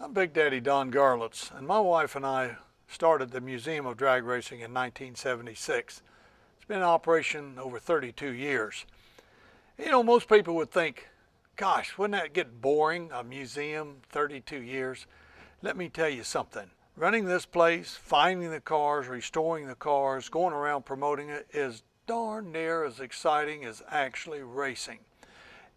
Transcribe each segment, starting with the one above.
I'm Big Daddy Don Garlits, and my wife and I started the Museum of Drag Racing in 1976. It's been in operation over 32 years. You know, most people would think, gosh, wouldn't that get boring, a museum, 32 years? Let me tell you something. Running this place, finding the cars, restoring the cars, going around promoting it is darn near as exciting as actually racing.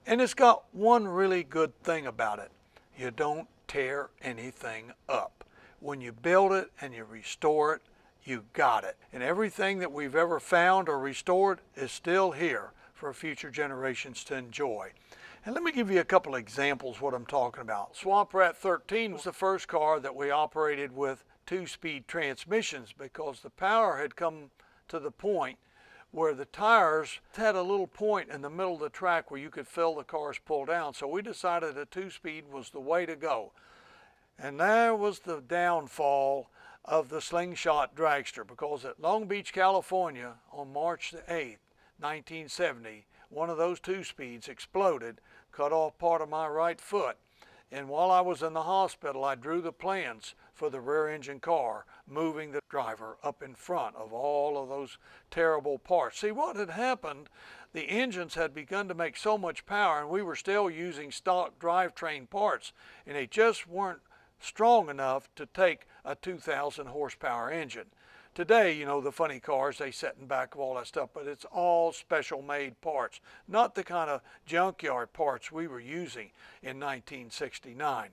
And it's got one really good thing about it. You don't tear anything up. When you build it and you restore it, you got it. And everything that we've ever found or restored is still here for future generations to enjoy. And let me give you a couple examples what I'm talking about. Swamp Rat 13 was the first car that we operated with 2-speed transmissions because the power had come to the point where the tires had a little point in the middle of the track where you could feel the cars pull down. So we decided a 2-speed was the way to go. And there was the downfall of the slingshot dragster, because at Long Beach, California on March the 8th, 1970, one of those 2-speeds exploded, cut off part of my right foot. And while I was in the hospital, I drew the plans for the rear engine car, moving the driver up in front of all of those terrible parts. See, what had happened, the engines had begun to make so much power, and we were still using stock drivetrain parts, and they just weren't strong enough to take a 2,000 horsepower engine. Today, you know, the funny cars, they sit in back of all that stuff, but it's all special made parts, not the kind of junkyard parts we were using in 1969.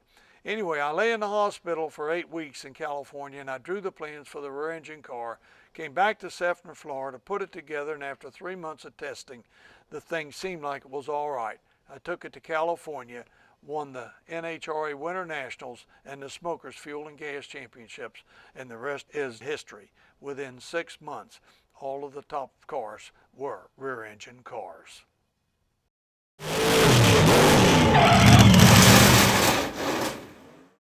Anyway, I lay in the hospital for 8 weeks in California, and I drew the plans for the rear engine car, came back to Sefner, Florida, put it together, and after 3 months of testing, the thing seemed like it was all right. I took it to California, won the NHRA Winter Nationals and the Smokers Fuel and Gas Championships, and the rest is history. Within 6 months, all of the top cars were rear engine cars.